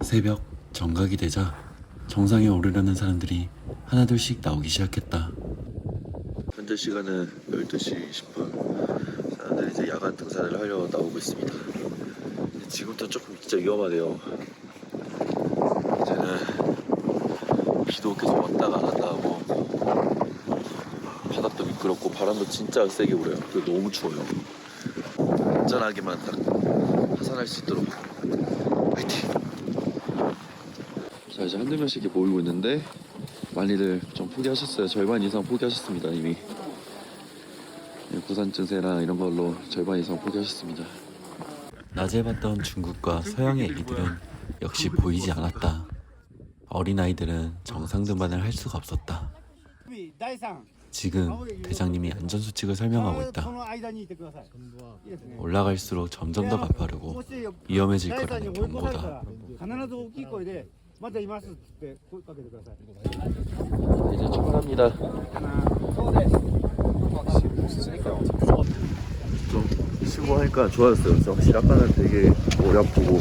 새벽 정각이 되자 정상에 오르려는 사람들이 하나둘씩 나오기 시작했다. 현재 시간은 12시 20분. 사람들이 이제 야간 등산을 하려 나오고 있습니다. 지금부터 조금 진짜 위험하대요. 이제는 비도 계속 왔다가 안 왔다 하고 바닥도 미끄럽고 바람도 진짜 세게 불어요. 그리고 너무 추워요. 안전하게만 딱 하산할 수 있도록 화이팅! 자, 이제 한두 명씩 이렇게 모이고 있는데 많이들 좀 포기하셨어요. 절반 이상 포기하셨습니다. 이미 부산 증세나 이런 걸로 절반 이상 포기하셨습니다. 낮에 봤던 중국과 서양의 애기들은 역시 보이지 않았다. 어린아이들은 정상 등반을 할 수가 없었다. 지금 대장님이 안전수칙을 설명하고 있다. 올라갈수록 점점 더 가파르고 위험해질 거라는 경고다. 이제 출발합니다. 좀 쉬고 하니까 좋아졌어요. 그래서 확실히 아까는 되게 머리 아프고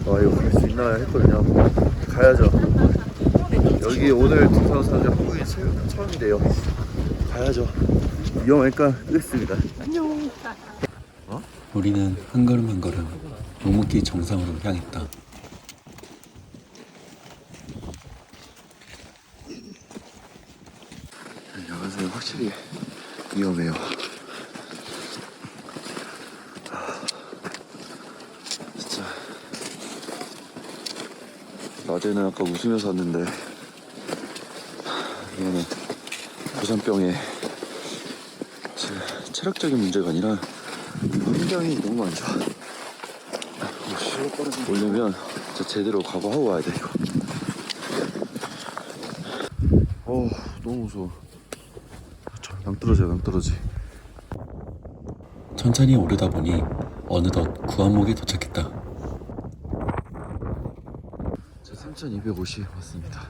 이거 갈 수 있나 했거든요. 가야죠. 여기 오늘 등산 사람들 한국인 처음이래요. 가야죠. 위험하니까 끄겠습니다. 안녕. 우리는 한 걸음 한 걸음 묵묵히 정상으로 향했다. 야간사는 확실히 위험해요. 진짜 낮에는 아까 웃으면서 왔는데 이거는 고산병에 체력적인 문제가 아니라 환경이 너무 안 좋아. 오려면 진짜 제대로 각오하고 와야 돼. 이거 너무 무서워. 낭떠러지야, 낭떠러지. 천천히 오르다 보니 어느덧 구암목에 도착했다. 3250 왔습니다.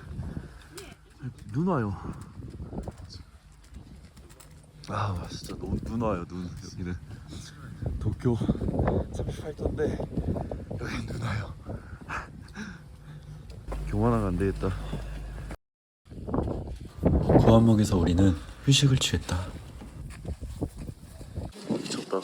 눈 와요. 진짜 너무 눈 와요. 눈. 여기는 도쿄 38도인데 여기 눈 와요. 교환하면 안 되겠다. 구암목에서 우리는 휴식을 취했다. 미쳤다.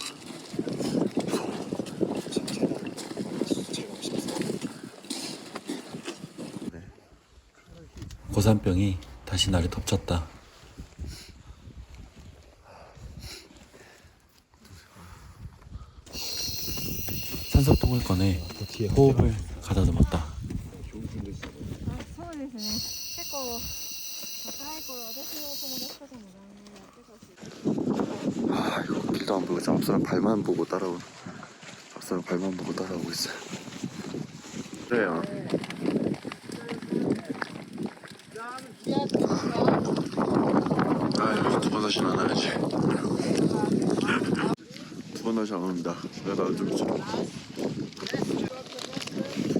고산병이 다시 나를 덮쳤다. 산소통을 꺼내 호흡을 가다듬었다. 이거 길도 안 보고 앞사람 발만 보고 따라오고 있어요. 그래요. 여기서 두 번 다시 안 와야지. 두 번 다시 안 옵니다. 내가 좀 두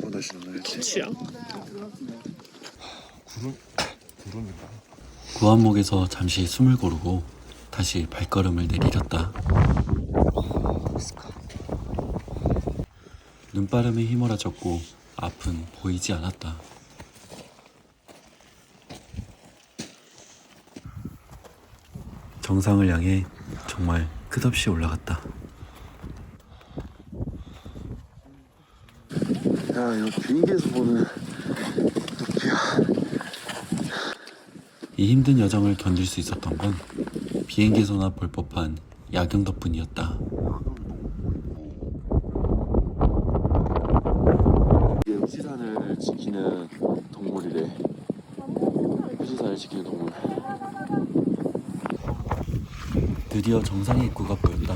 번 다시 안 와야지. 치야. 구름인가? 구암목에서 잠시 숨을 고르고 다시 발걸음을 내디뎠다. 눈바람에 휘몰아졌고 앞은 보이지 않았다. 정상을 향해 정말 끝없이 올라갔다. 이거 비행기에서 보는 도쿄야. 이 힘든 여정을 견딜 수 있었던 건 비행기에서나 볼 법한 야경 덕분이었다. 이게 후지산을 지키는 동물이래. 후지산을 지키는 동물. 드디어 정상의 입구가 보였다.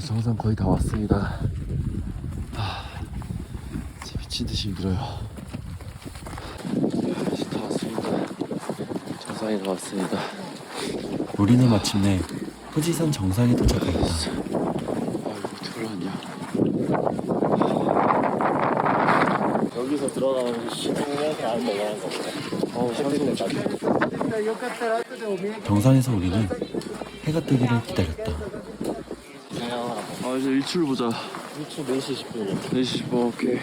정상 거의 다 왔습니다. 진짜 미친듯이 힘들어요. 다 왔습니다. 정상에 다 왔습니다. 우리는 마침내 후지산 정상에 도착했다. 이거 어떻게 올라왔냐. 여기서 들어가면 시동에서 안 올라가는 거보다 정상에서 우리는 해가 뜨기를 기다렸다. 아 이제 일출 보자. 일출 4시 10분이요. 4시 10분 오케이.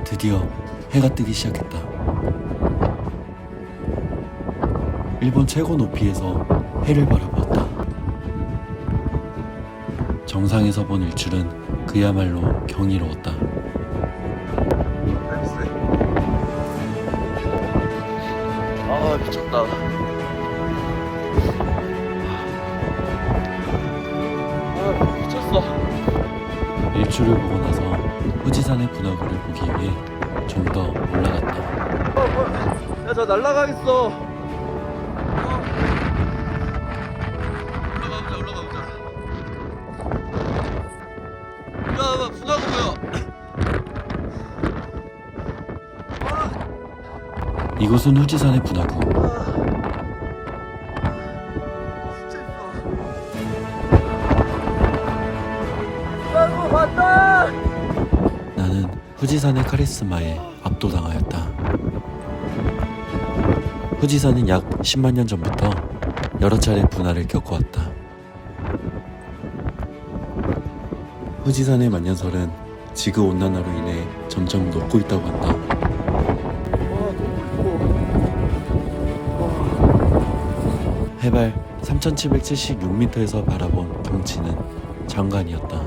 드디어 해가 뜨기 시작했다. 일본 최고 높이에서 해를 바라보았다. 정상에서 본 일출은 그야말로 경이로웠다. 아 미쳤다. 아 미쳤어. 일출을 보고 나서 후지산의 분화구를 보기 위해 좀 더 올라갔다. 야 저 날라가겠어. 올라가보자. 야 분화구 뭐야? 이곳은 후지산의 분화구. 진짜 이뻐. 아이고 봤다. 나는 후지산의 카리스마에 압도당하였다. 후지산은 약 10만 년 전부터 여러 차례 분화를 겪어왔다. 후지산의 만년설은 지구온난화로 인해 점점 녹고 있다고 한다. 해발 3776m에서 바라본 경치는 장관이었다.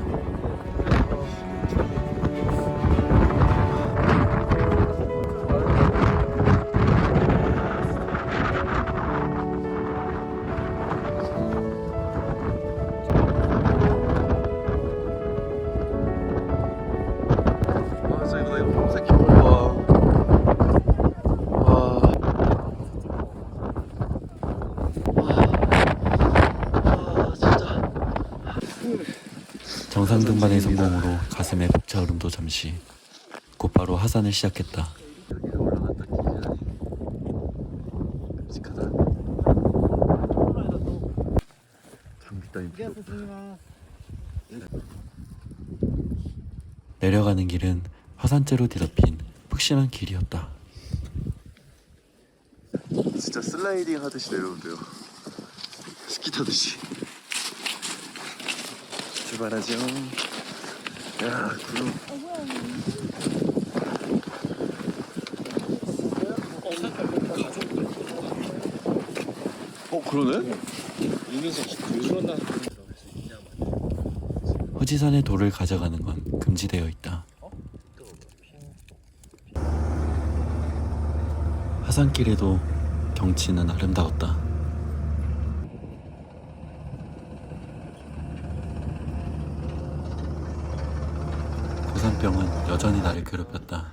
나 이거 검색 기분이야. 진짜. 정상 등반의 성공으로 가슴에 벅차오름도 잠시. 곧바로 하산을 시작했다. 여기를 올라갔다 기자니. 끔찍하다. 장비 따윈 필요 없다. 내려가는 길은 화산재로 뒤덮인 푹신한 길이었다. 진짜 슬라이딩 하듯이 내려온대요. 스키 타듯이. 출발하죠. 야 구름. 그러네? 후지산의 돌을 가져가는 건 금지되어 있다. 하산길에도 경치는 아름다웠다. 고산병은 여전히 나를 괴롭혔다.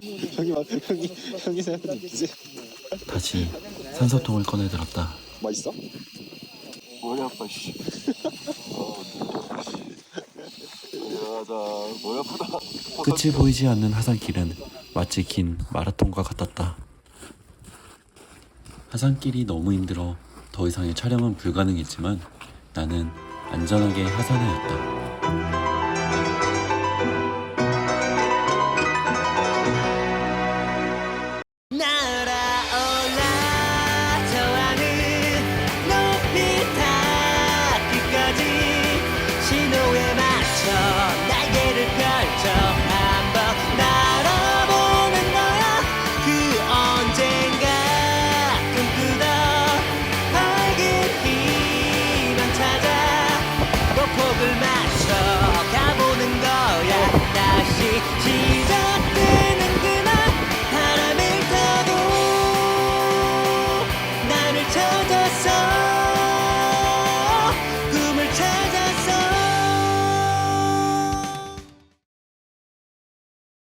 형이 생각해도 웃기지? 다시 산소통을 꺼내들었다. 맛있어? 머리 아파 씨. 야자 머리 아프다. 끝이 보이지 않는 하산길은 마치 긴 마라톤과 같았다. 하산길이 너무 힘들어 더 이상의 촬영은 불가능했지만 나는 안전하게 하산하였다.